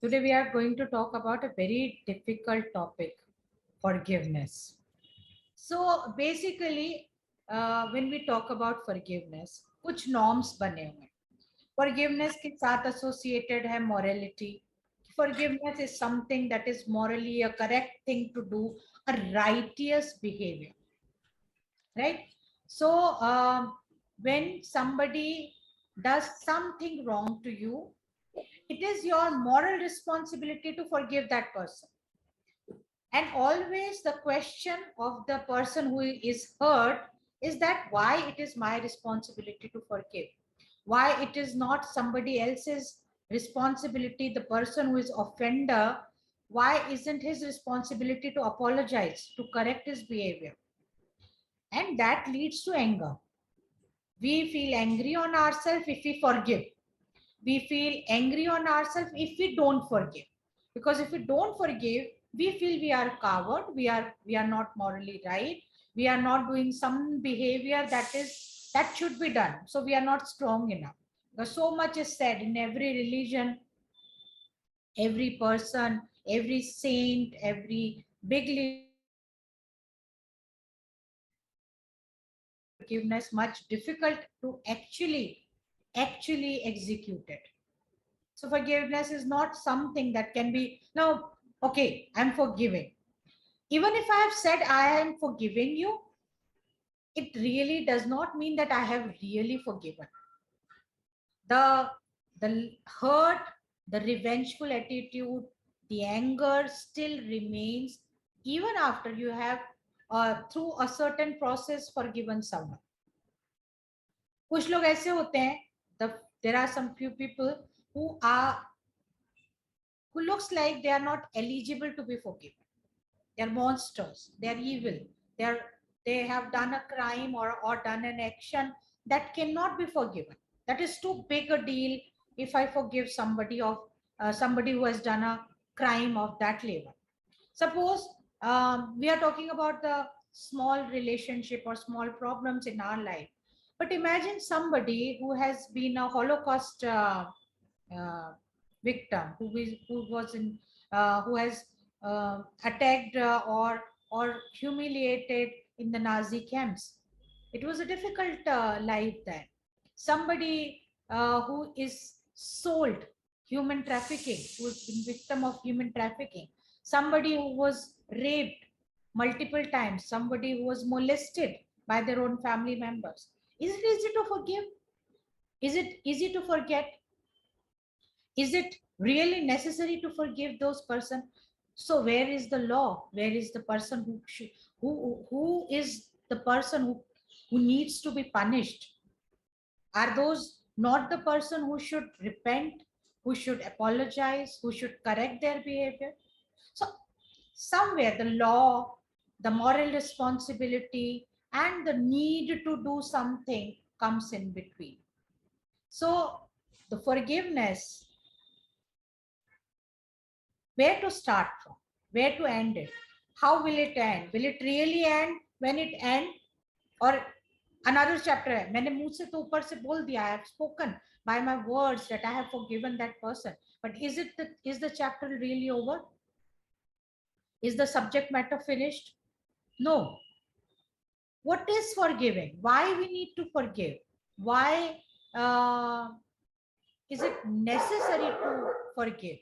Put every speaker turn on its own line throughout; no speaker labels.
Today we are going to talk about a very difficult topic, forgiveness. So basically, when we talk about forgiveness, कुछ norms बने हुए हैं. Forgiveness के साथ associated है morality. Forgiveness is something that is morally a correct thing to do, a righteous behavior, right? So when somebody does something wrong to you, it is your moral responsibility to forgive that person. And always the question of the person who is hurt is that why it is my responsibility to forgive, why it is not somebody else's responsibility, the person who is offender, why isn't his responsibility to apologize, to correct his behavior? And that leads to anger. We feel angry on ourselves if we forgive. We feel angry on ourselves if we don't forgive, because if we don't forgive, we feel we are a coward, we are not morally right, we are not doing some behavior that should be done, so we are not strong enough. Because so much is said in every religion, every person, every saint, every big leader, forgiveness much difficult to actually execute it. So forgiveness is not something that can be, now, okay, I'm forgiving. Even if I have said I am forgiving you, it really does not mean that I have really forgiven. The, the hurt, the revengeful attitude, the anger still remains even after you have, through a certain process, forgiven someone. कुछ लोग ऐसे होते हैं, there are some few people who looks like they are not eligible to be forgiven. They are monsters. They are evil. They are they have done a crime or done an action that cannot be forgiven. That is too big a deal if I forgive somebody who has done a crime of that level. Suppose we are talking about the small relationship or small problems in our life, but imagine somebody who has been a Holocaust uh, victim, who was in who has attacked or humiliated in the Nazi camps. It was a difficult life then. Somebody who is sold, human trafficking, who has been victim of human trafficking, somebody who was raped multiple times, somebody who was molested by their own family members. Is it easy to forgive? Is it easy to forget? Is it really necessary to forgive those person? So where is the law? Where is the person who is the person who needs to be punished? Are those not the person who should repent, who should apologize, who should correct their behavior? So somewhere the law, the moral responsibility, and the need to do something comes in between. So the forgiveness, where to start from, where to end it, how will it end, will it really end when it end, or another chapter है, मैंने मुंह से तो ऊपर से बोल दिया, I have spoken by my words that I have forgiven that person, but is the chapter really over? Is the subject matter finished? No. What is forgiving? Why we need to forgive? Why uh, is it necessary to forgive?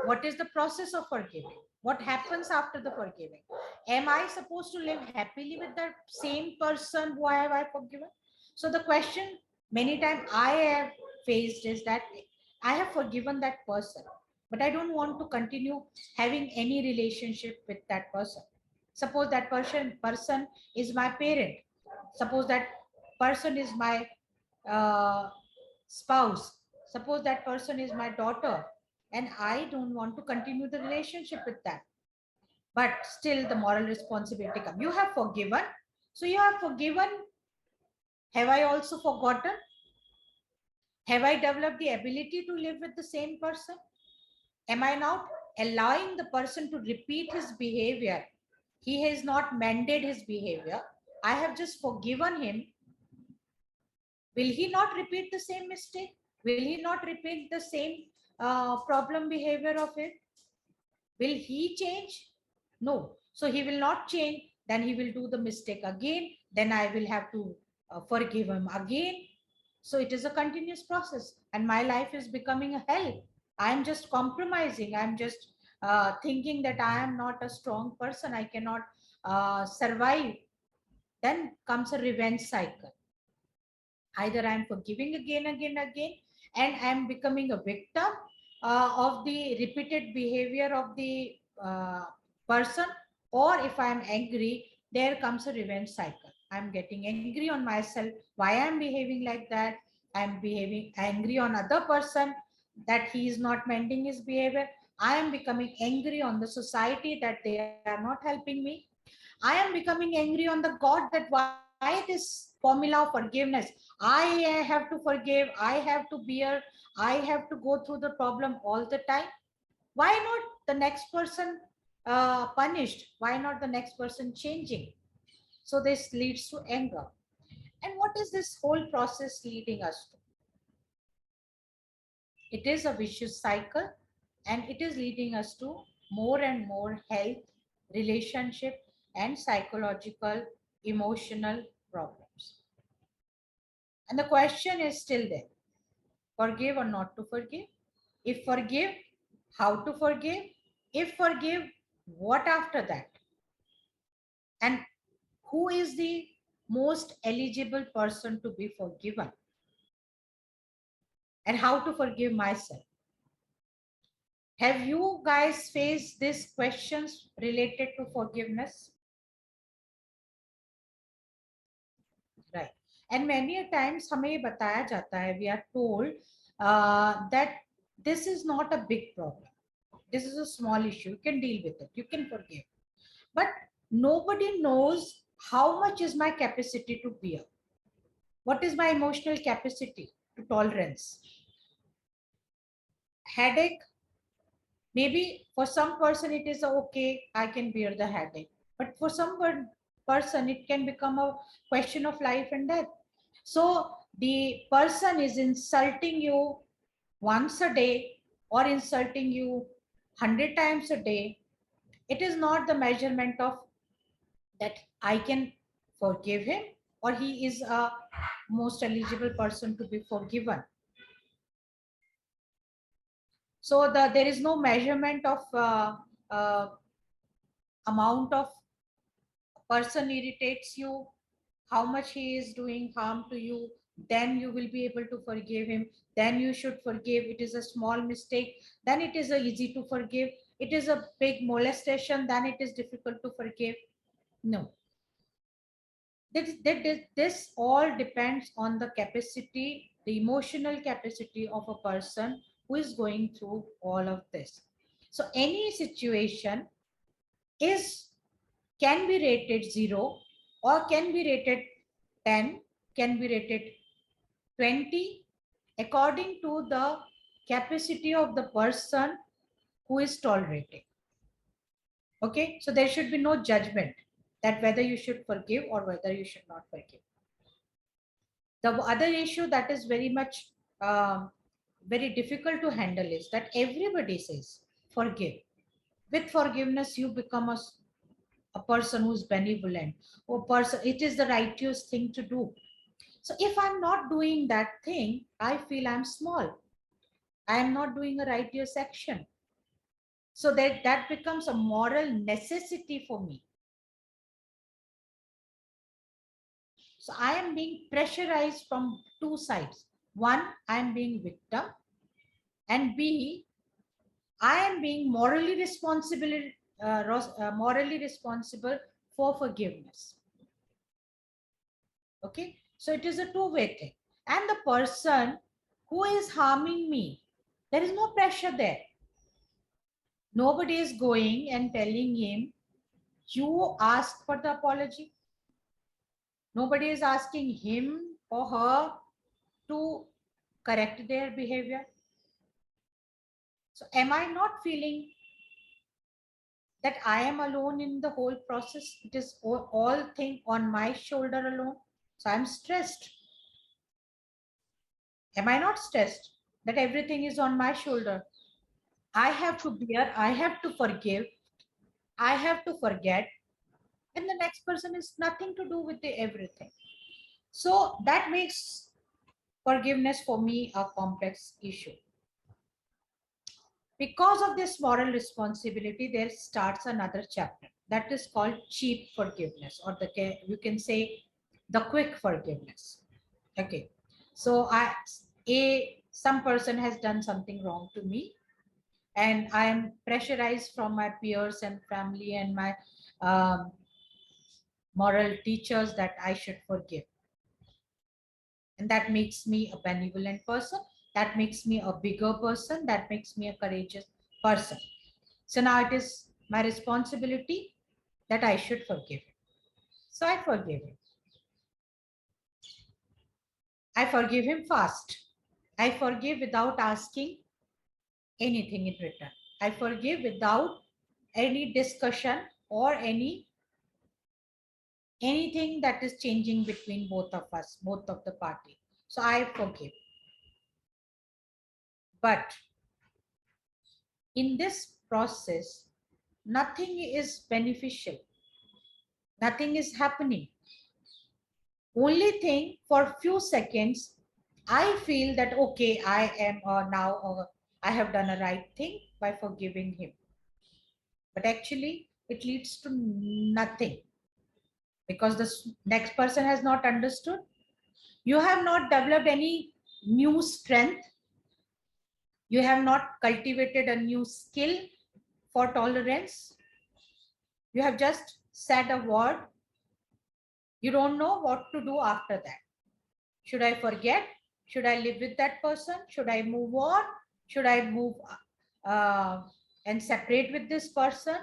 What is the process of forgiving? What happens after the forgiving? Am I supposed to live happily with the same person who have I forgiven? So the question many times I have faced is that I have forgiven that person, but I don't want to continue having any relationship with that person. Suppose that person is my parent. Suppose that person is my uh, spouse. Suppose that person is my daughter, and I don't want to continue the relationship with that. But still, the moral responsibility comes. You have forgiven, so you have forgiven. Have I also forgotten? Have I developed the ability to live with the same person? Am I not allowing the person to repeat his behavior? He has not mended his behavior. I have just forgiven him. Will he not repeat the same mistake? Will he not repeat the same problem behavior of it? Will he change? No. So he will not change. Then he will do the mistake again. Then I will have to forgive him again. So it is a continuous process. And my life is becoming a hell. I'm just compromising. I'm just thinking that I am not a strong person. I cannot survive. Then comes a revenge cycle. Either I'm forgiving again, and I'm becoming a victim of the repeated behavior of the person, or if I'm angry, there comes a revenge cycle. I'm getting angry on myself, why I'm behaving like that. I'm behaving angry on other person that he is not mending his behavior. I am becoming angry on the society that they are not helping me. I am becoming angry on the God that why this formula of forgiveness. I have to forgive, I have to bear, I have to go through the problem all the time. Why not the next person punished? Why not the next person changing? So this leads to anger. And what is this whole process leading us to? It is a vicious cycle, and it is leading us to more and more health, relationship, and psychological, emotional problems. And the question is still there: forgive or not to forgive? If forgive, how to forgive? If forgive, what after that? And who is the most eligible person to be forgiven? And how to forgive myself? Have you guys faced these questions related to forgiveness? Right. And many a times हमें ये बताया जाता है, we are told that this is not a big problem. This is a small issue. You can deal with it. You can forgive. But nobody knows how much is my capacity to bear. What is my emotional capacity to tolerance? Headache, maybe for some person it is okay, I can bear the headache. But for some person, it can become a question of life and death. So the person is insulting you once a day or insulting you 100 times a day. It is not the measurement of that I can forgive him or he is a most eligible person to be forgiven. So there is no measurement of uh, amount of person irritates you, how much he is doing harm to you, then you will be able to forgive him. Then you should forgive. It is a small mistake, then it is easy to forgive. It is a big molestation, then it is difficult to forgive. No. This all depends on the capacity, the emotional capacity of a person who is going through all of this. So any situation is can be rated 0 or can be rated 10, can be rated 20 according to the capacity of the person who is tolerating. Okay, so there should be no judgment that whether you should forgive or whether you should not forgive. The other issue that is very much very difficult to handle is that everybody says forgive. With forgiveness, you become a person who is benevolent, or person, it is the righteous thing to do. So if I'm not doing that thing, I feel I'm small. I am not doing a righteous action. So that becomes a moral necessity for me. So I am being pressurized from two sides. One, I am being victim, and B, I am being morally responsible for forgiveness. Okay, so it is a two-way thing. And the person who is harming me, there is no pressure there. Nobody is going and telling him, you ask for the apology. Nobody is asking him or her to correct their behavior. So am I not feeling that I am alone in the whole process? It is all thing on my shoulder alone. So I'm stressed. Am I not stressed? that everything is on my shoulder. I have to bear, I have to forgive, I have to forget, and the next person is nothing to do with the everything. So that makes forgiveness for me a complex issue. Because of this moral responsibility, there starts another chapter that is called cheap forgiveness, or you can say the quick forgiveness. Okay, so some person has done something wrong to me, and I am pressurized from my peers and family and my um, moral teachers that I should forgive. And that makes me a benevolent person. That makes me a bigger person. That makes me a courageous person. So now it is my responsibility that I should forgive him. So I forgive him. I forgive him fast. I forgive without asking anything in return. I forgive without any discussion or anything that is changing between both of us, both of the party. So I forgive. But in this process, nothing is beneficial. Nothing is happening. Only thing, for few seconds, I feel that, okay, I am I have done a right thing by forgiving him. But actually, it leads to nothing, because the next person has not understood. You have not developed any new strength. You have not cultivated a new skill for tolerance. You have just said a word. You don't know what to do after that. Should I forget? Should I live with that person? Should I move on? Should I move uh, and separate with this person?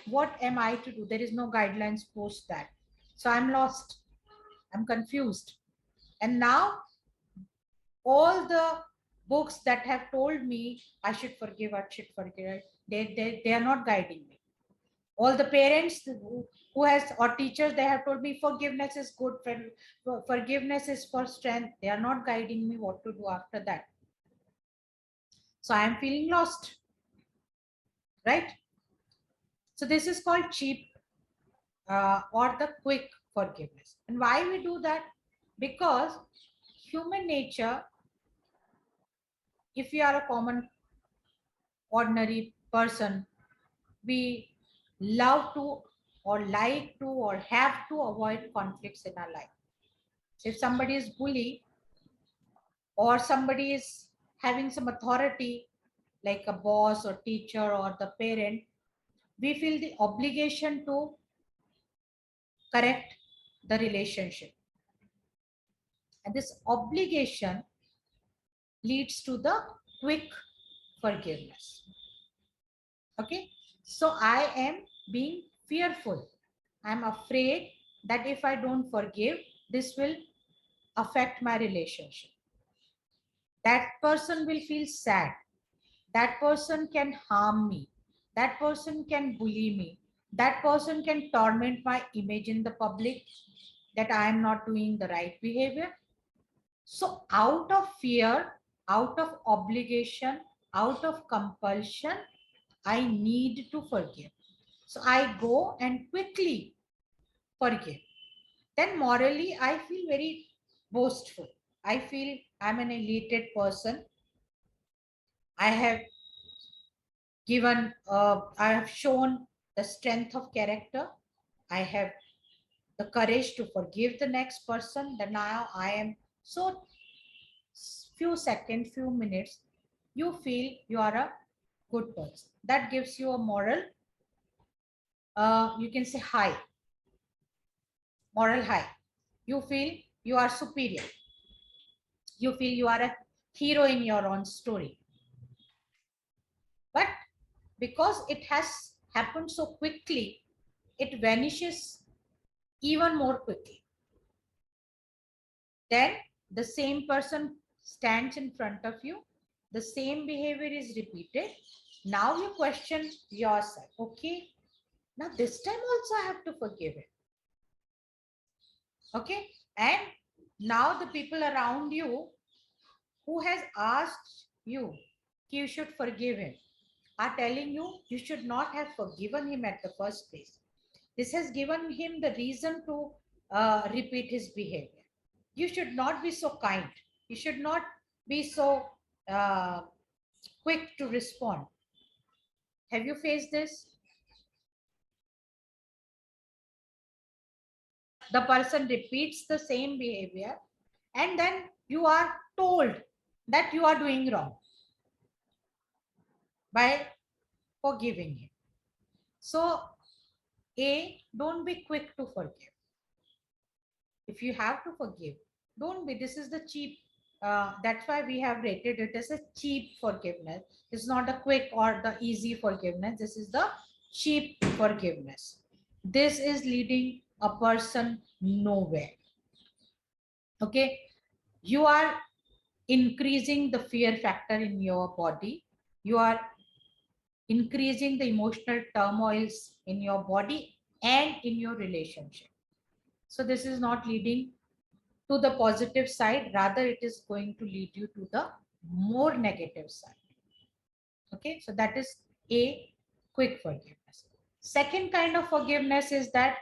What am I to do? There is no guidelines post that. So I'm lost. I'm confused. And now all the books that have told me I should forgive, they are not guiding me. All the parents who has, or teachers, they have told me forgiveness is good, forgiveness is for strength. They are not guiding me what to do after that. So I am feeling lost, right? So this is called cheap or the quick forgiveness. And why we do that? Because human nature, if you are a common ordinary person, we love to, or like to, or have to avoid conflicts in our life. So if somebody is bully, or somebody is having some authority, like a boss or teacher or the parent, we feel the obligation to correct the relationship. And this obligation leads to the quick forgiveness. Okay, so I am being fearful. I'm afraid that if I don't forgive, this will affect my relationship. That person will feel sad. That person can harm me. That person can bully me. That person can torment my image in the public, that I am not doing the right behavior. So out of fear, out of obligation, out of compulsion, I need to forgive. So I go and quickly forgive. Then morally, I feel very boastful. I feel I'm an elated person. I have I have shown the strength of character. I have the courage to forgive the next person. Then now I am so, few seconds, few minutes, you feel you are a good person. That gives you a moral, you can say high, moral high. You feel you are superior. You feel you are a hero in your own story. But because it has happened so quickly, it vanishes even more quickly. Then the same person stands in front of you, the same behavior is repeated. Now you question yourself, okay, now this time also I have to forgive it. Okay, and now the people around you who has asked you should forgive him, are telling you you should not have forgiven him at the first place. This has given him the reason to repeat his behavior. You should not be so kind. You should not be so uh, quick to respond. Have you faced this? The person repeats the same behavior, and then you are told that you are doing wrong by forgiving him. So, A, don't be quick to forgive. If you have to forgive, don't be. This is the cheap. That's why we have rated it as a cheap forgiveness. It's not a quick or the easy forgiveness. This is the cheap forgiveness. This is leading a person nowhere. Okay, you are increasing the fear factor in your body. You are increasing the emotional turmoils in your body and in your relationship. So this is not leading to the positive side, rather it is going to lead you to the more negative side. Okay, so that is a quick forgiveness. Second kind of forgiveness is that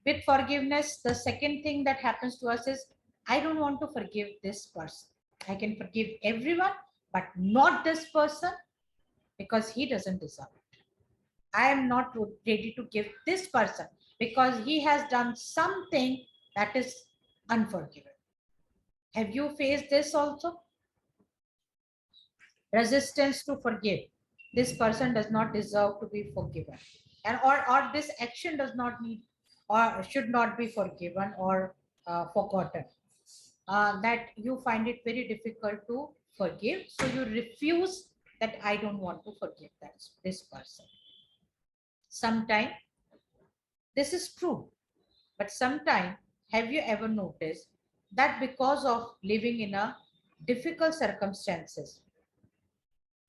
with forgiveness, the second thing that happens to us is, I don't want to forgive this person. I can forgive everyone, but not this person because he doesn't deserve it. I am not ready to give this person because he has done something that is unforgivable. Have you faced this also? Resistance to forgive. This person does not deserve to be forgiven. And or this action does not need or should not be forgiven or forgotten. That you find it very difficult to forgive. So you refuse that I don't want to forgive this person. Sometimes this is true, but sometimes have you ever noticed that because of living in a difficult circumstances,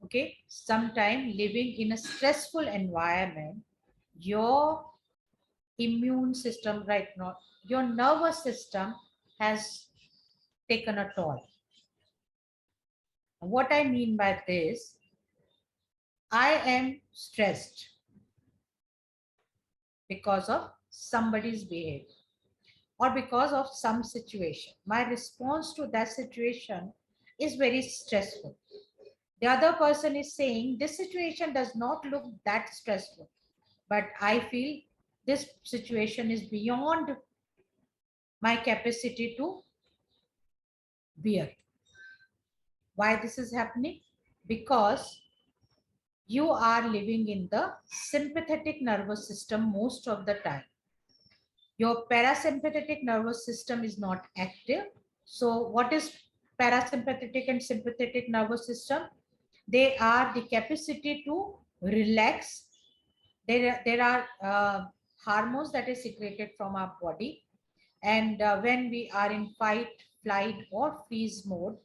okay, sometime living in a stressful environment, your immune system right now, your nervous system has taken a toll. What I mean by this, I am stressed because of somebody's behavior or because of some situation. My response to that situation is very stressful. The other person is saying this situation does not look that stressful, but I feel this situation is beyond my capacity to bear. Why this is happening? Because you are living in the sympathetic nervous system most of the time. Your parasympathetic nervous system is not active. So what is parasympathetic and sympathetic nervous system? They are the capacity to relax. There are hormones that is secreted from our body, and when we are in fight, flight, or freeze mode,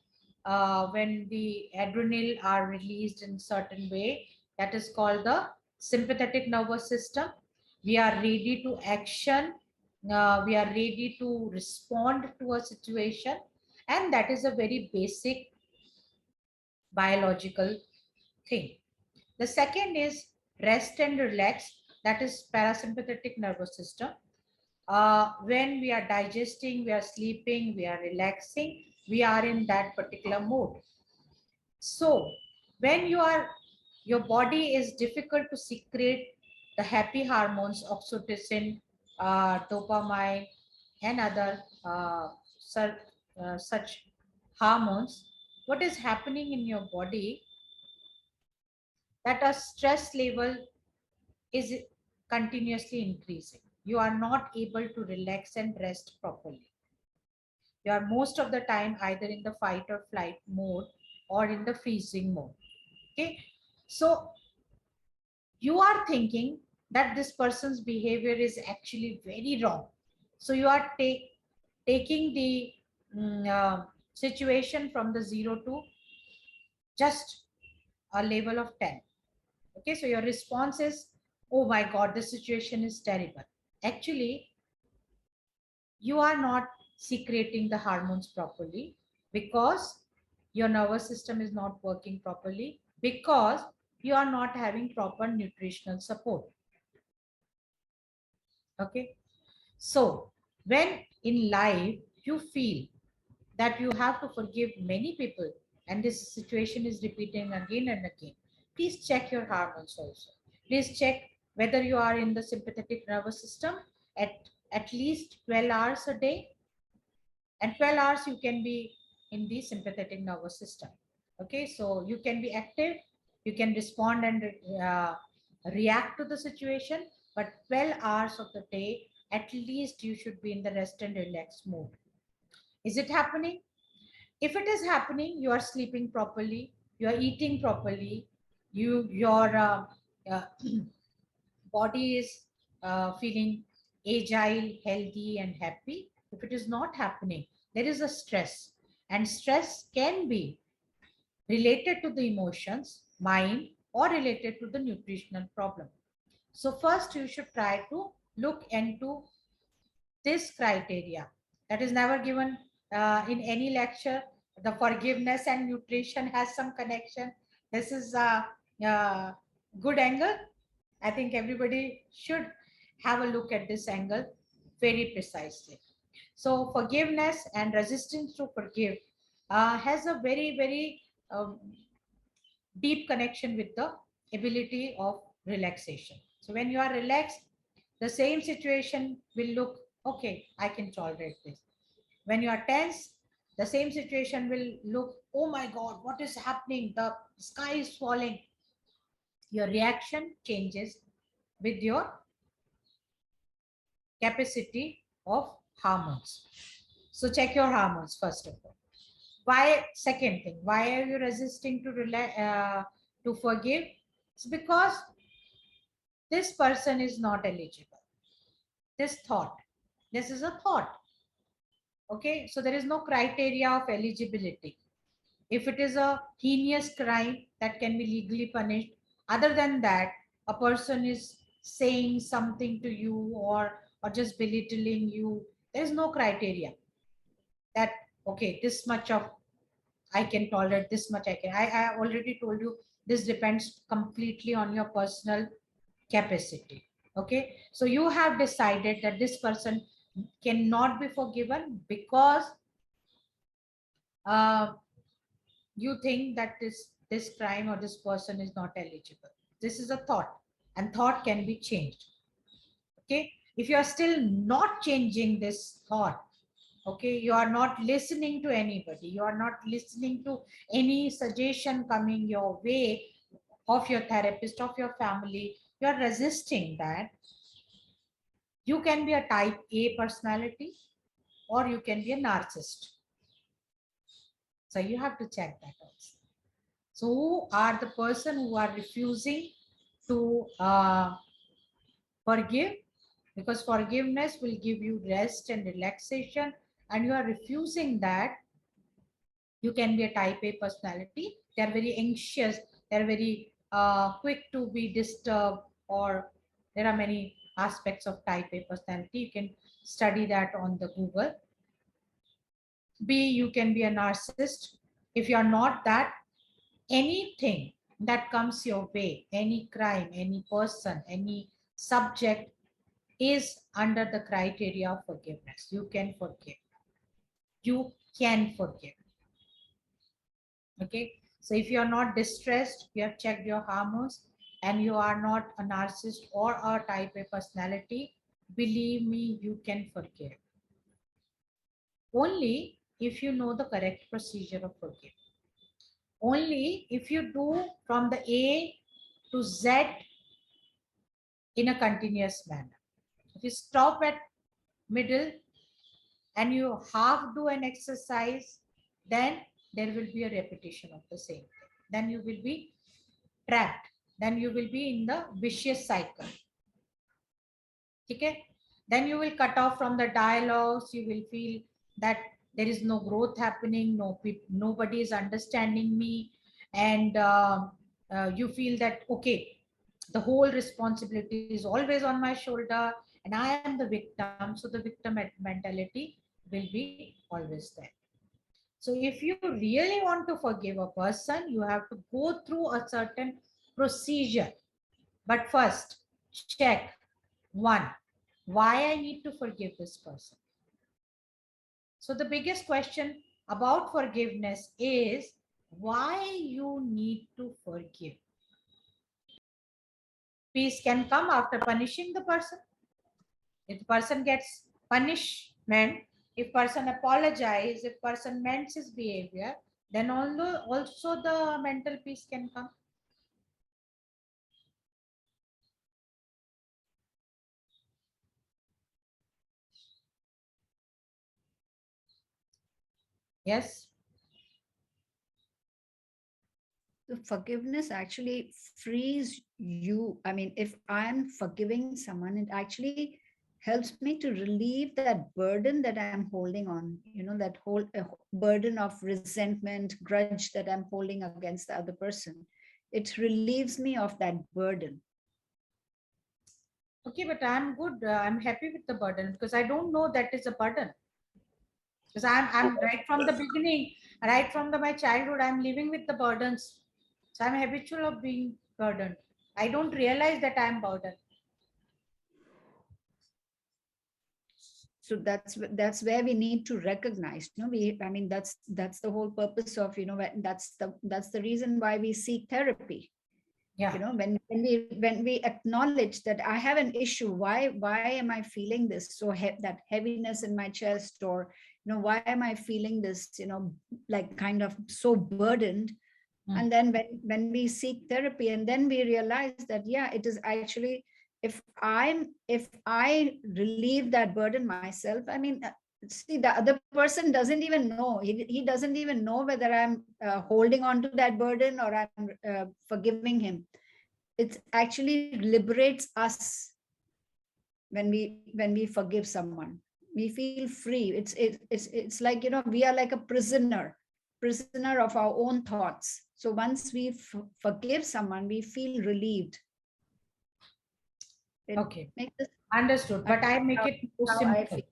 when the adrenaline are released in certain way, that is called the sympathetic nervous system. We are ready to action. We are ready to respond to a situation, and that is a very basic biological thing. The second is rest and relax. That is parasympathetic nervous system. When we are digesting, we are sleeping, we are relaxing, we are in that particular mode. So when your body is difficult to secrete the happy hormones, oxytocin, dopamine, and other such hormones, what is happening in your body, that a stress level is continuously increasing. You are not able to relax and rest properly. You are most of the time either in the fight or flight mode or in the freezing mode. Okay. So you are thinking that this person's behavior is actually very wrong. So you are taking the situation from the 0 to just a level of 10. Okay, so your response is, oh my God, the situation is terrible. Actually, you are not secreting the hormones properly. because your nervous system is not working properly, because you are not having proper nutritional support. Okay. So when in life you feel that you have to forgive many people and this situation is repeating again and again, please check your hormones also. Please check whether you are in the sympathetic nervous system at least 12 hours a day, and 12 hours you can be in the sympathetic nervous system. Okay, so you can be active, you can respond and react to the situation, but 12 hours of the day at least you should be in the rest and relax mode. Is it happening? If it is happening, you are sleeping properly, you are eating properly, your uh, body is feeling agile, healthy, and happy. If it is not happening, there is a stress, and stress can be related to the emotions, mind, or related to the nutritional problem. So first, you should try to look into this criteria that is never given in any lecture. The forgiveness and nutrition has some connection. This is a good angle. I think everybody should have a look at this angle very precisely. So forgiveness and resistance to forgive has a very um, deep connection with the ability of relaxation. So when you are relaxed, the same situation will look okay, I can tolerate this. When you are tense, the same situation will look, oh my God, what is happening? The sky is falling. Your reaction changes with your capacity of hormones. So check your hormones first of all. Why? Second thing, why are you resisting to forgive? It's because this person is not eligible. This thought, this is a thought. Okay, so there is no criteria of eligibility. If it is a heinous crime that can be legally punished, other than that, a person is saying something to you or just belittling you, there is no criteria that okay, this much of I can tolerate, this much I already told you, this depends completely on your personal capacity. Okay, so you have decided that this person cannot be forgiven because uh, you think that this crime or this person is not eligible. This is a thought, and thought can be changed. Okay, if you are still not changing this thought, okay, you are not listening to anybody, you are not listening to any suggestion coming your way of your therapist, of your family, you are resisting that. You can be a type A personality or you can be a narcissist. So you have to check that also. So who are the person who are refusing to forgive? Because forgiveness will give you rest and relaxation, and you are refusing that. You can be a type A personality. They are very anxious. They are very quick to be disturbed, or there are many aspects of type A personality. You can study that on the Google. B, you can be a narcissist. If you are not that, anything that comes your way, any crime, any person, any subject is under the criteria of forgiveness. You can forgive. You can forgive. Okay. So if you are not distressed, you have checked your hormones, and you are not a narcissist or a type A personality, believe me, you can forgive. Only if you know the correct procedure of forgive. Only if you do from the A to Z in a continuous manner. If you stop at middle and you half do an exercise, then there will be a repetition of the same thing. Then you will be trapped. Then you will be in the vicious cycle. Okay? Then you will cut off from the dialogues. You will feel that there is no growth happening. Nobody is understanding me, and you feel that okay, the whole responsibility is always on my shoulder, and I am the victim. So the victim mentality will be always there. So if you really want to forgive a person, you have to go through a certain procedure. But first, check one, why I need to forgive this person. So the biggest question about forgiveness is why you need to forgive. Peace can come after punishing the person. If the person gets punishment, if person apologizes, if person mends his behavior, then also the mental peace can come. Yes.
So forgiveness actually frees you. I mean, if I'm forgiving someone, it actually helps me to relieve that burden that I'm holding on, that whole burden of resentment, grudge that I'm holding against the other person. It relieves me of that burden.
Okay, but I'm good. I'm happy with the burden because I don't know that is a burden. Because I'm right from the beginning, right from my childhood, I'm living with the burdens. So I'm habitual of being burdened. I don't realize that I'm burdened.
So that's where we need to recognize, I mean, that's the whole purpose of, that's the reason why we seek therapy.
Yeah.
When we acknowledge that I have an issue, why am I feeling this, that heaviness in my chest, or why am I feeling this, like kind of so burdened.
Mm.
And then when we seek therapy, and then we realize that, yeah, it is actually, if I relieve that burden myself, I mean, see, the other person doesn't even know, he doesn't even know whether I'm holding on to that burden or I'm forgiving him. It actually liberates us. When we forgive someone, we feel free. It's like, we are like a prisoner of our own thoughts. So once we forgive someone, we feel relieved. It
Okay.
makes us,
Understood. But I make it more
how I
simple.
feel.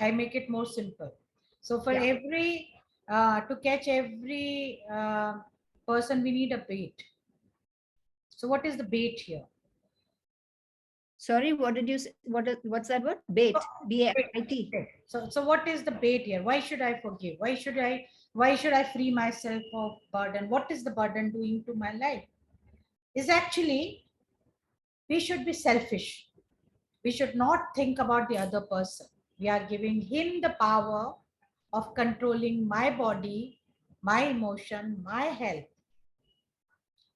I make it more simple. So for
Yeah.
every, to catch every person, we need a bait. So what is the bait here?
Sorry, what did you say? What's that word? Bait.
So, wait,
BAIT.
wait. So what is the bait here? Why should I forgive? Why should I free myself of burden? What is the burden doing to my life? Is actually we should be selfish. We should not think about the other person. We are giving him the power of controlling my body, my emotion, my health.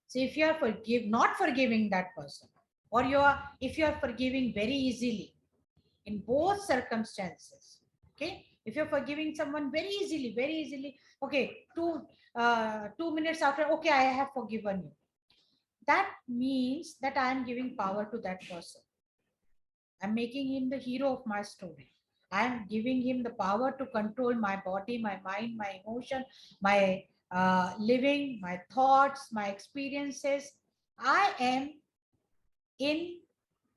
So if you are not forgiving that person, or if you are forgiving very easily in both circumstances, okay, if you're forgiving someone very easily, okay, 2 minutes after, okay, I have forgiven you. That means that I am giving power to that person. I'm making him the hero of my story. I'm giving him the power to control my body, my mind, my emotion, my living, my thoughts, my experiences. I am in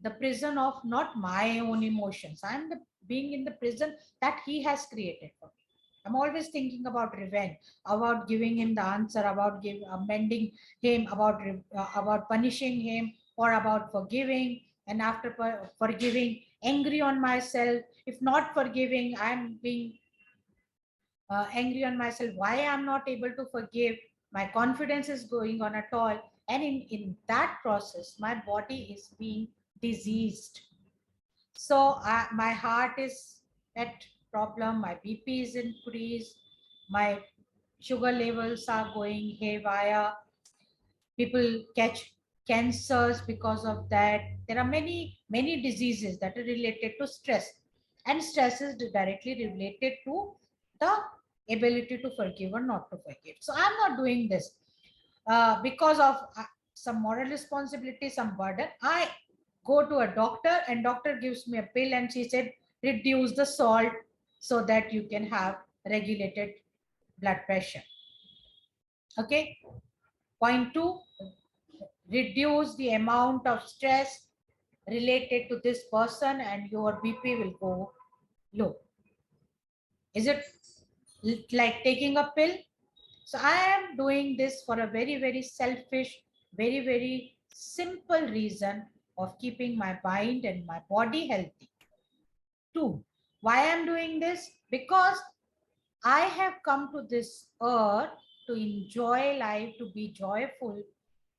the prison of not my own emotions. I'm being in the prison that he has created for me. I'm always thinking about revenge, about giving him the answer, about amending him, about punishing him, or about forgiving. And after forgiving, angry on myself. If not forgiving, I'm being angry on myself. Why I'm not able to forgive? My confidence is going on at all. And in that process, my body is being diseased. So my heart is at problem, my BP is increased, my sugar levels are going haywire. People catch cancers because of that. There are many diseases that are related to stress, and stress is directly related to the ability to forgive or not to forgive. So I'm not doing this because of some moral responsibility, some burden. I go to a doctor, and doctor gives me a pill, and she said reduce the salt so that you can have regulated blood pressure. Okay. Point two, reduce the amount of stress related to this person and your BP will go low. Is it like taking a pill. So I am doing this for a very, very selfish, very, very simple reason of keeping my mind and my body healthy. Two, why I'm doing this? Because I have come to this earth to enjoy life, to be joyful,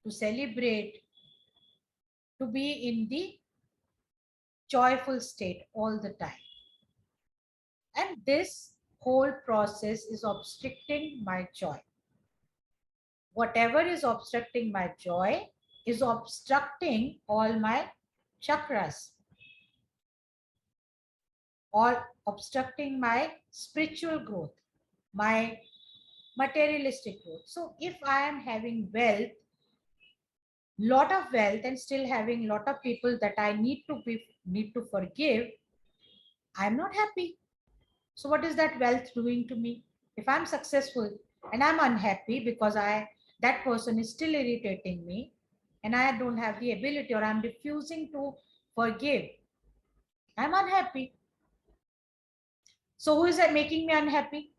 to celebrate, to be in the joyful state all the time. And this whole process is obstructing my joy. Whatever is obstructing my joy is obstructing all my chakras, or obstructing my spiritual growth, my materialistic growth. So if I am having wealth, lot of wealth, and still having lot of people that I need to forgive, I'm not happy. So what is that wealth doing to me? If I'm successful and I'm unhappy because that person is still irritating me, and I don't have the ability, or I'm refusing to forgive, I'm unhappy. So who is that making me unhappy?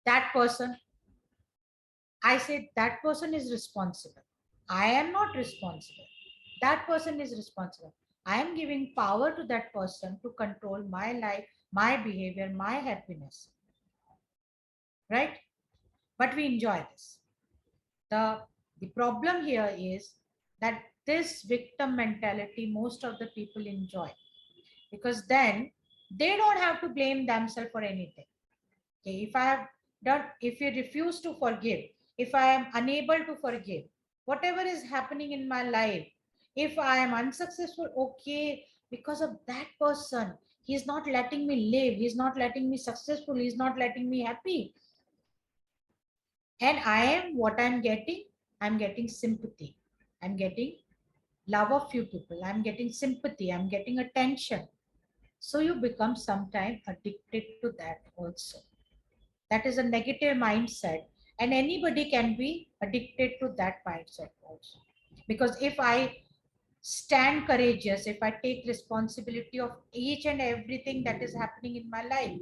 That person. I said that person is responsible. I am not responsible. That person is responsible. I am giving power to that person to control my life, my behavior, my happiness. Right? But we enjoy this. The problem here is that this victim mentality most of the people enjoy, because then they don't have to blame themselves for anything. Okay, if I have done, if you refuse to forgive, if I am unable to forgive, whatever is happening in my life, if I am unsuccessful, okay, because of that person, he's not letting me live, he's not letting me successful, he's not letting me happy. And I am what I'm getting sympathy. I'm getting love of few people. I'm getting sympathy. I'm getting attention. So you become sometime addicted to that also. That is a negative mindset. And anybody can be addicted to that mindset also. Because if I stand courageous, if I take responsibility of each and everything that is happening in my life,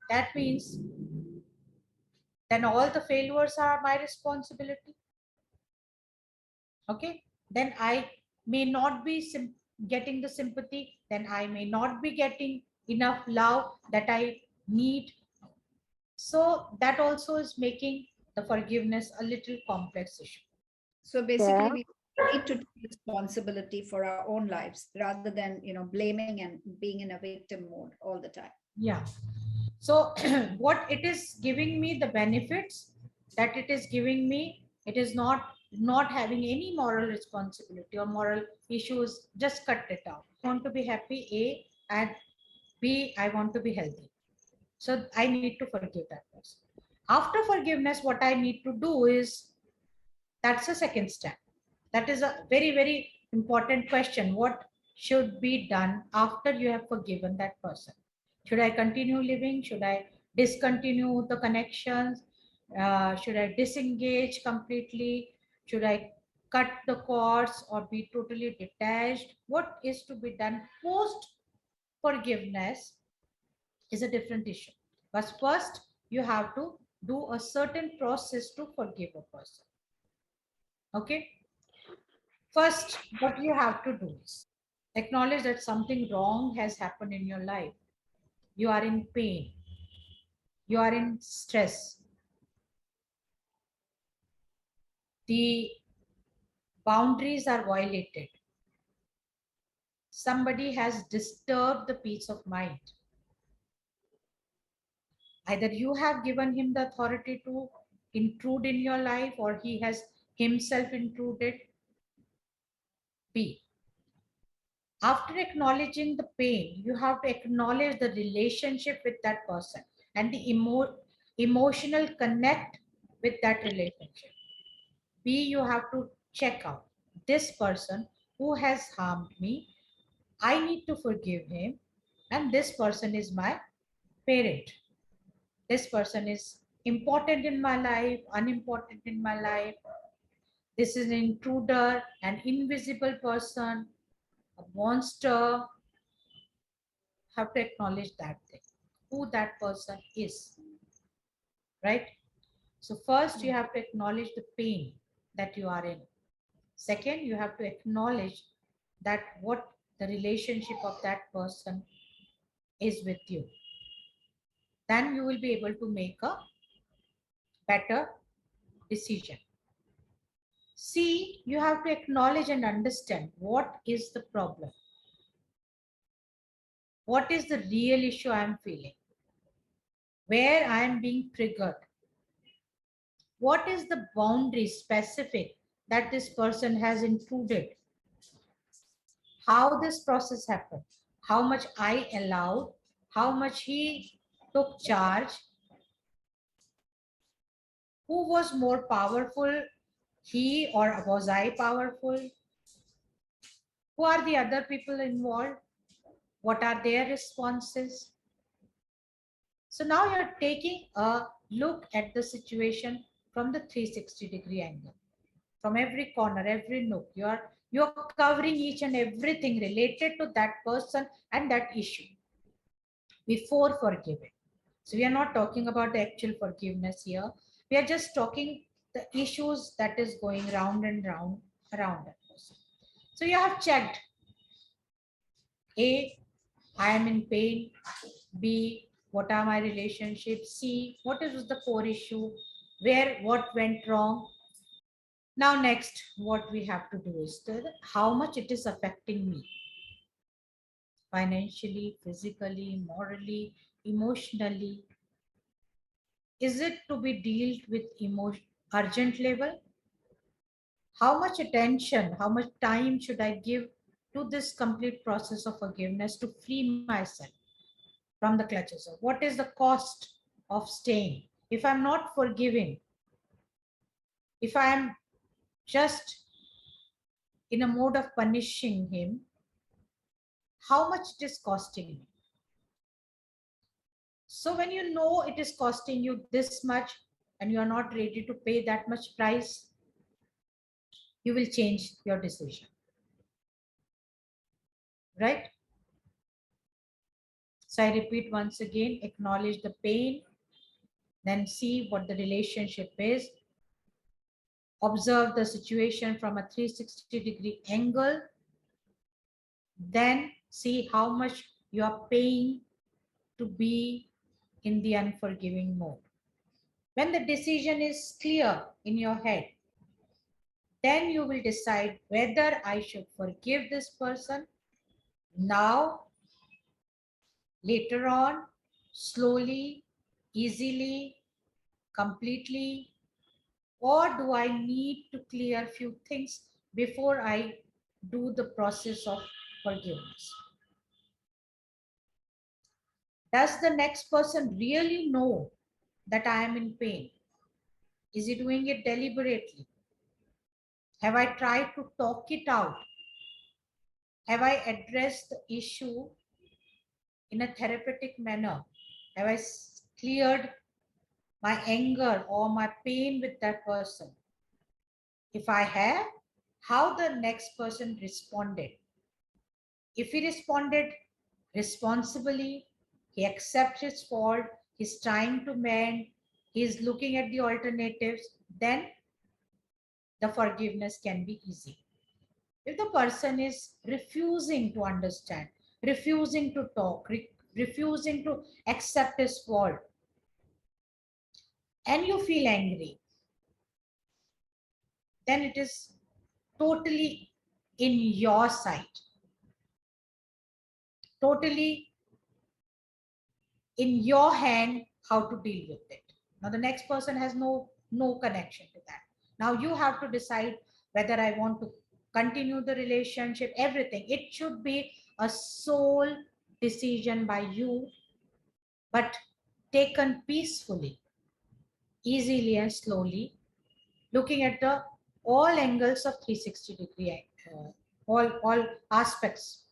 that means then all the failures are my responsibility. Okay, then I may not be getting the sympathy, then I may not be getting enough love that I need. So that also is making the forgiveness a little complex issue.
So basically, we need to take responsibility for our own lives rather than, blaming and being in a victim mode all the time.
Yeah, so what it is giving me, the benefits that it is giving me, it is not having any moral responsibility or moral issues. Just cut it out. I want to be happy, A, and B, I want to be healthy. So I need to forgive that person. After forgiveness, what I need to do is, that's a second step. That is a very, very important question. What should be done after you have forgiven that person? Should I continue living? Should I discontinue the connections? Should I disengage completely? Should I cut the cords or be totally detached? What is to be done post forgiveness is a different issue. But first, you have to do a certain process to forgive a person. Okay. First, what you have to do is acknowledge that something wrong has happened in your life. You are in pain. You are in stress. The boundaries are violated. Somebody has disturbed the peace of mind. Either you have given him the authority to intrude in your life, or he has himself intruded. B. After acknowledging the pain, you have to acknowledge the relationship with that person and the emotional connect with that relationship. B, you have to check out this person who has harmed me. I need to forgive him. And this person is my parent. This person is important in my life, unimportant in my life. This is an intruder, an invisible person, a monster. Have to acknowledge that thing. who that person is, right? So first you
Mm.
have to acknowledge the pain that you are in. Second, you have to acknowledge that what the relationship of that person is with you. Then you will be able to make a better decision. C, you have to acknowledge and understand what is the problem. What is the real issue I am feeling? Where I am being triggered? What is the boundary specific that this person has intruded? How this process happened? How much I allowed? How much he took charge? Who was more powerful, he or was I powerful? Who are the other people involved? What are their responses? So now you're taking a look at the situation from the 360-degree angle. From every corner, every nook, you're covering each and everything related to that person and that issue before forgiving. So we are not talking about the actual forgiveness here. We are just talking the issues that is going round and round around that person. So you have checked A, I am in pain. B, what are my relationships? C, what is the core issue? Where, what went wrong? Now, next, what we have to do is how much it is affecting me financially, physically, morally, emotionally. Is it to be dealt with emotion urgent level? How much attention, how much time should I give to this complete process of forgiveness to free myself from the clutches of what is the cost of staying? If I'm not forgiving, if I am just in a mode of punishing him, how much it is costing me? So when you know it is costing you this much and you are not ready to pay that much price, you will change your decision, right? So I repeat once again, acknowledge the pain, then see what the relationship is, observe the situation from a 360-degree angle, then see how much you are paying to be in the unforgiving mode. When the decision is clear in your head, then you will decide whether I should forgive this person now, later on, slowly, easily, completely, or do I need to clear few things before I do the process of forgiveness? Does the next person really know that I am in pain? Is he doing it deliberately? Have I tried to talk it out? Have I addressed the issue in a therapeutic manner? Have I cleared my anger or my pain with that person? If I have, how the next person responded? If he responded responsibly, he accepts his fault, he's trying to mend, he's looking at the alternatives, then the forgiveness can be easy. If the person is refusing to understand, refusing to talk, refusing to accept his fault, and you feel angry, then it is totally in your side, totally in your hand how to deal with it. Now the next person has no connection to that. Now you have to decide whether I want to continue the relationship, everything. It should be a sole decision by you, but taken peacefully, easily and slowly, looking at the all angles of 360-degree, all aspects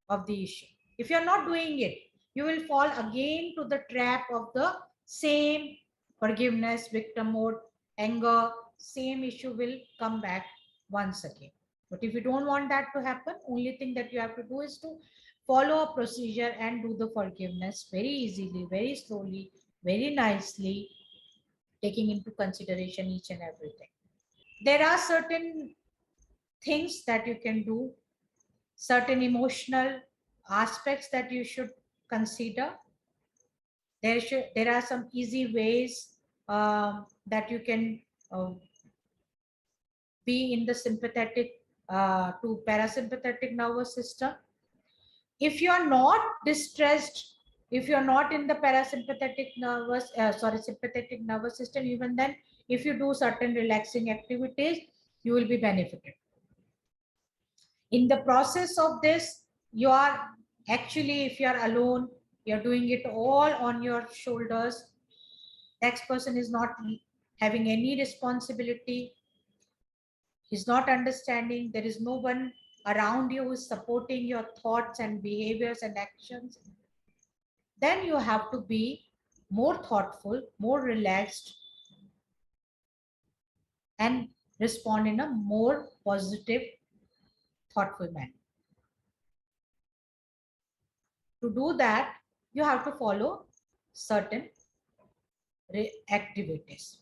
of the issue. If you're not doing it, you will fall again to the trap of the same forgiveness, victim mode, anger, same issue will come back once again. But if you don't want that to happen, only thing that you have to do is to follow a procedure and do the forgiveness very easily, very slowly, very nicely, taking into consideration each and everything. There are certain things that you can do, certain emotional aspects that you should consider. There are some easy ways that you can uh, be in the sympathetic to parasympathetic nervous system. If you are not distressed, if you are not in the parasympathetic sympathetic nervous system, even then, if you do certain relaxing activities, you will be benefited. In the process of this, you are actually, if you are alone, you're doing it all on your shoulders. Next person is not having any responsibility. He's not understanding. There is no one around you who is supporting your thoughts and behaviors and actions. Then you have to be more thoughtful, more relaxed, and respond in a more positive, thoughtful manner. To do that, you have to follow certain activities.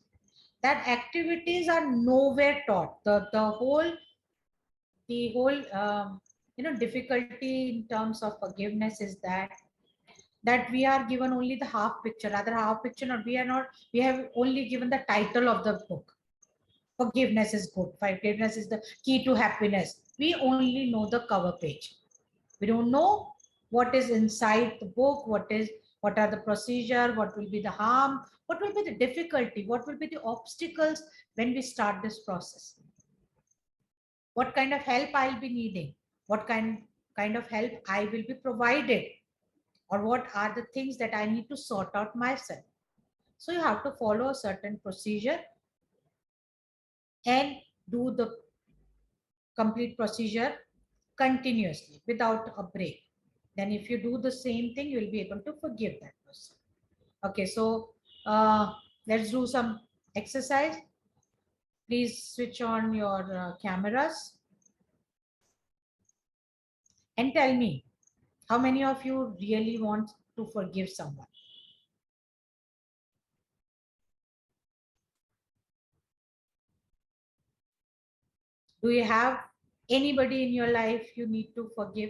That activities are nowhere taught. The whole difficulty in terms of forgiveness is that we are given only the half picture, rather half picture, not we are not, we have only given the title of the book. Forgiveness is good, forgiveness is the key to happiness. We only know the cover page. We don't know what is inside the book, what are the procedure, what will be the harm, what will be the difficulty, what will be the obstacles when we start this process, what kind of help I'll be needing, what kind of help I will be provided, or what are the things that I need to sort out myself. So you have to follow a certain procedure and do the complete procedure continuously without a break. Then if you do the same thing, you will be able to forgive that person. Okay, so let's do some exercise. Please switch on your cameras and tell me how many of you really want to forgive someone. Do you have anybody in your life you need to forgive?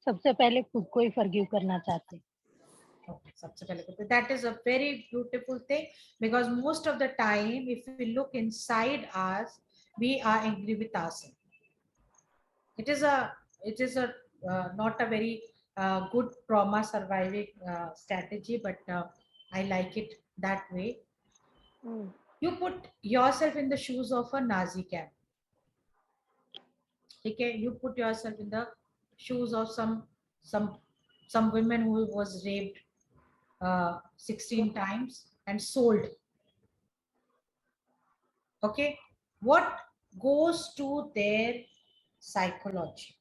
सबसे पहले खुद को ही forgive करना चाहते हैं.
Okay, that is a very beautiful thing, because most of the time, if we look inside us, we are angry with ourselves. It is a not a very good trauma surviving strategy, but I like it that way. You put yourself in the shoes of a Nazi camp. Okay, you put yourself in the shoes of some women who was raped 16 times and sold. Okay, what goes to their psychology?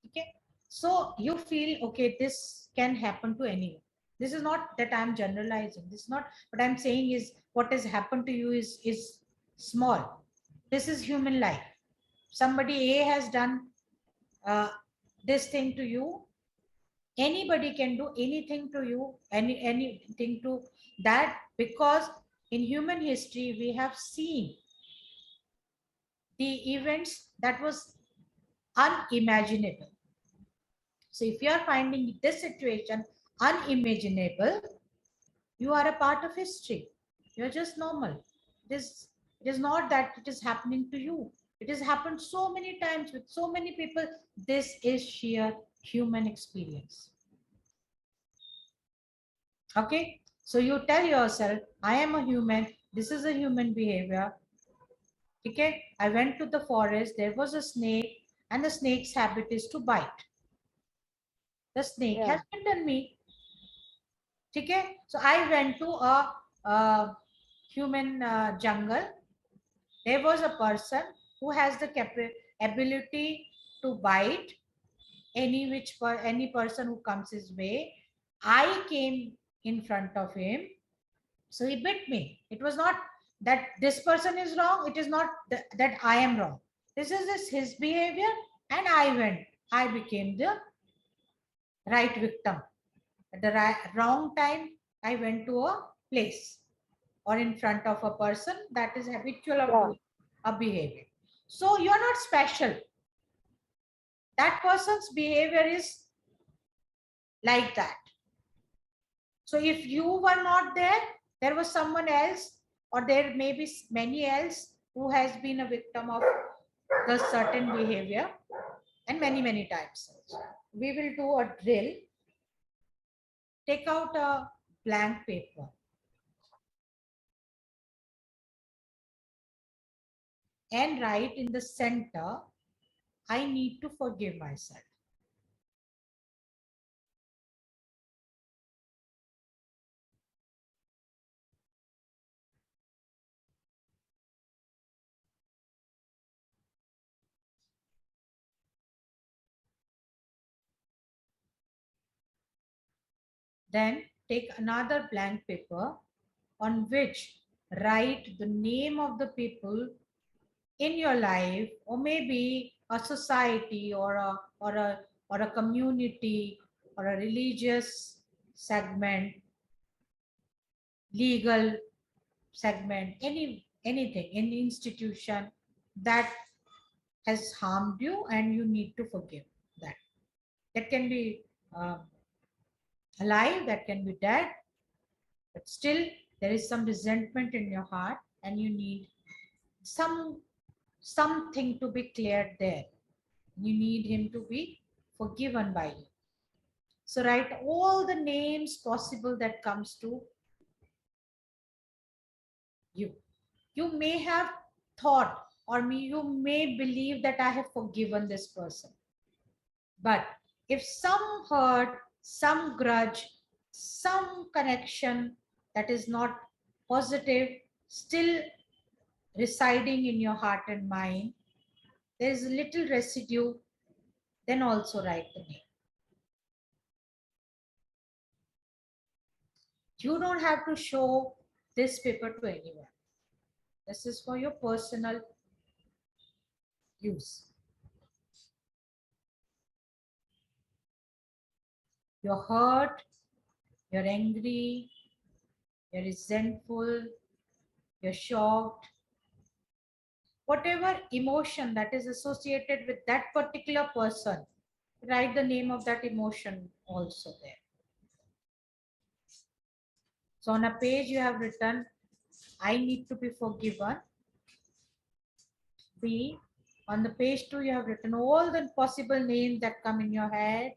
Okay, so you feel, okay, this can happen to anyone. This is not that I'm generalizing. This is not what I'm saying is what has happened to you is small. This is human life. Somebody A has done this thing to you. Anybody can do anything to you, anything to that, because in human history we have seen the events that was unimaginable. So if you are finding this situation unimaginable, you are a part of history. You're just normal. It is not that it is happening to you. It has happened so many times with so many people. This is sheer human experience. Okay, so you tell yourself, I am a human. This is a human behavior. Okay, I went to the forest. There was a snake, and the snake's habit is to bite. The snake has bitten me. Okay, so I went to a human jungle. There was a person who has the ability to bite any person who comes his way. I came in front of him, so he bit me. It was not that this person is wrong. It is not that I am wrong. This is his behavior. and I became the right victim. At the wrong time, I went to a place or in front of a person that is habitual of
Yeah.
doing a behavior. So you're not special. That person's behavior is like that. So if you were not there, there was someone else, or there may be many else who has been a victim of the certain behavior, and many times. We will do a drill. Take out a blank paper. And write in the center, I need to forgive myself. Then take another blank paper on which write the name of the people in your life, or maybe a society, or a community, or a religious segment, legal segment, anything, any institution that has harmed you and you need to forgive that. That can be alive, that can be dead, but still there is some resentment in your heart and you need some something to be cleared there. You need him to be forgiven by you. So write all the names possible that comes to you. You may have thought, or you may believe that I have forgiven this person. But if some hurt, some grudge, some connection that is not positive still residing in your heart and mind, there is a little residue, then also write the name. You don't have to show this paper to anyone. This is for your personal use. You're hurt, you're angry, you're resentful, you're shocked. Whatever emotion that is associated with that particular person, write the name of that emotion also there. So on a page you have written, I need to be forgiven. B, on the page 2 you have written all the possible names that come in your head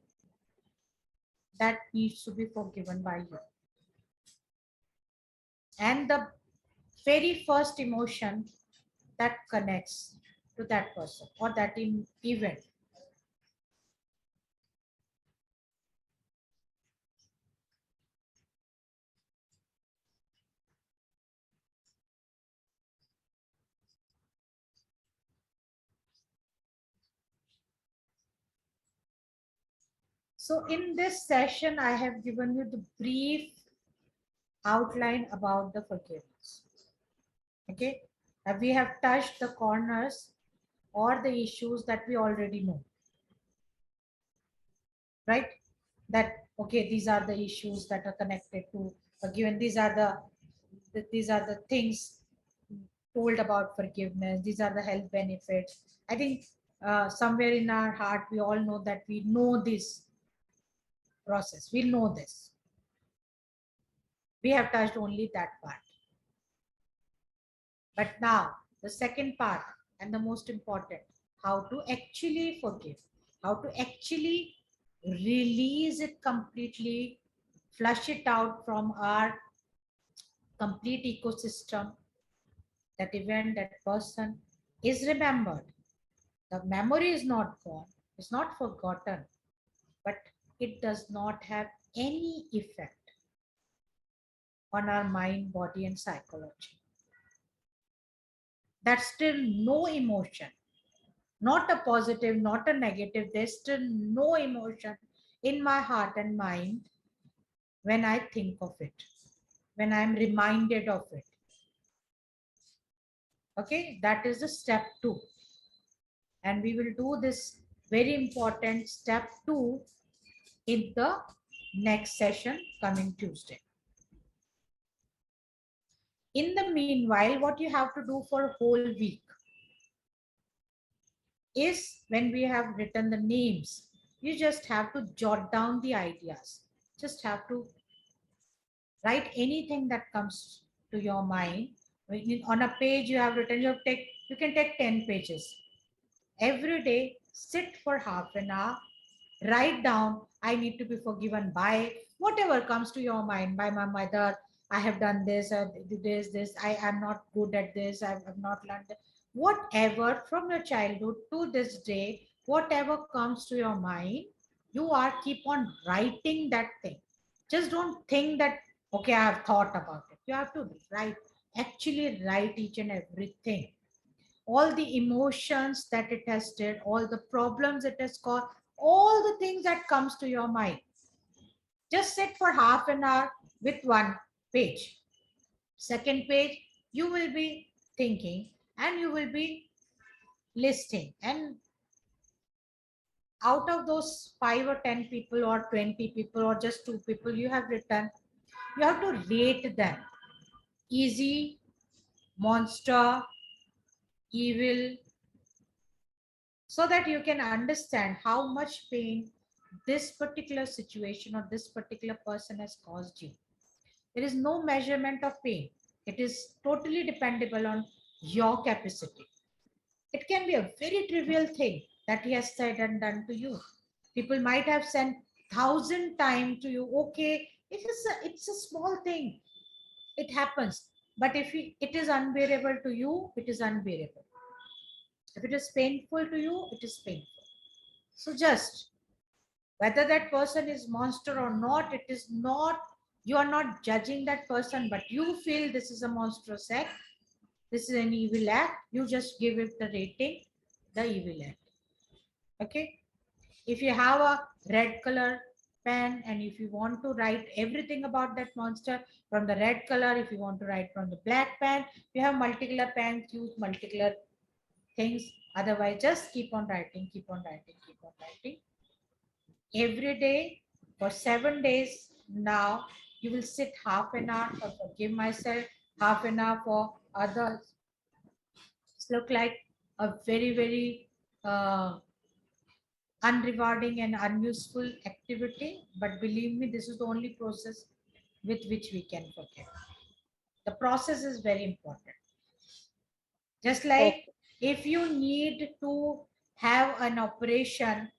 that needs to be forgiven by you. And the very first emotion that connects to that person or that event. So in this session, I have given you the brief outline about the forgiveness. Okay, we have touched the corners or the issues that we already know, right? That okay, these are the issues that are connected to forgiveness. These are the things told about forgiveness. These are the health benefits. I think somewhere in our heart we all know that we know this process. We know this. We have touched only that part. But now, the second part and the most important, how to actually forgive, how to actually release it completely, flush it out from our complete ecosystem. That event, that person is remembered. The memory is not gone, it's not forgotten, but it does not have any effect on our mind, body, and psychology. That's still no emotion, not a positive, not a negative. There's still no emotion in my heart and mind when I think of it, when I'm reminded of it. Okay, that is the step 2. And we will do this very important step 2 in the next session coming Tuesday. In the meanwhile, what you have to do for a whole week is, when we have written the names, you just have to jot down the ideas. Just have to write anything that comes to your mind. On a page you have written, you can take 10 pages. Every day, sit for half an hour, write down, I need to be forgiven by whatever comes to your mind, by my mother, I have done this, I am not good at this, I've not learned it. Whatever from your childhood to this day, whatever comes to your mind, you are keep on writing that thing. Just don't think that, okay, I have thought about it. You have to write, actually write each and everything, all the emotions that it has did, all the problems it has caused, all the things that comes to your mind. Just sit for half an hour with one page. Second page, you will be thinking and you will be listing. And out of those 5 or 10 people or 20 people or just 2 people you have written, you have to rate them. Easy, monster, evil, so that you can understand how much pain this particular situation or this particular person has caused you. There is no measurement of pain. It is totally dependable on your capacity. It can be a very trivial thing that he has said and done to you. People might have sent 1,000 times to you. Okay, it's a small thing. It happens. But if it is unbearable to you, it is unbearable. If it is painful to you, it is painful. So just, whether that person is monster or not, it is not, you are not judging that person, but you feel this is a monstrous act, this is an evil act, you just give it the rating, the evil act. Okay, if you have a red color pen and if you want to write everything about that monster from the red color, if you want to write from the black pen, you have multicolor pens, use multicolor things. Otherwise, just keep on writing, keep on writing, keep on writing. Every day for 7 days. Now you will sit half an hour for forgive myself, half an hour for others. It's look like a very unrewarding and unuseful activity, but believe me, this is the only process with which we can forgive. The process is very important. Just like
Okay.
if you need to have an operation,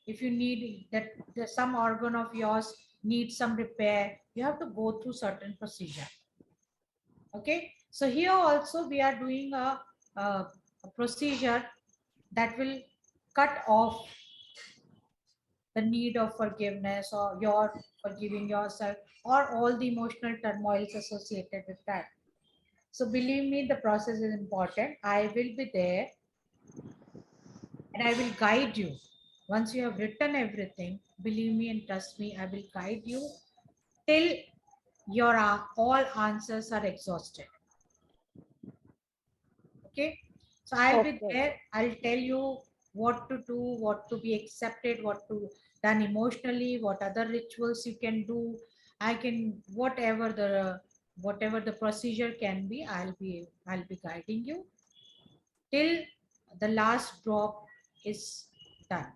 if you need that some organ of yours needs some repair, you have to go through certain procedure. Okay, so here also we are doing a procedure that will cut off the need of forgiveness or your forgiving yourself or all the emotional turmoils associated with that. So believe me, the process is important. I will be there and I will guide you. Once you have written everything, believe me and trust me, I will guide you till your all answers are exhausted. Okay, so I'll be
Okay.
there. I'll tell you what to do, what to be accepted, what to done emotionally, what other rituals you can do. I can whatever the procedure can be, I'll be guiding you till the last drop is done.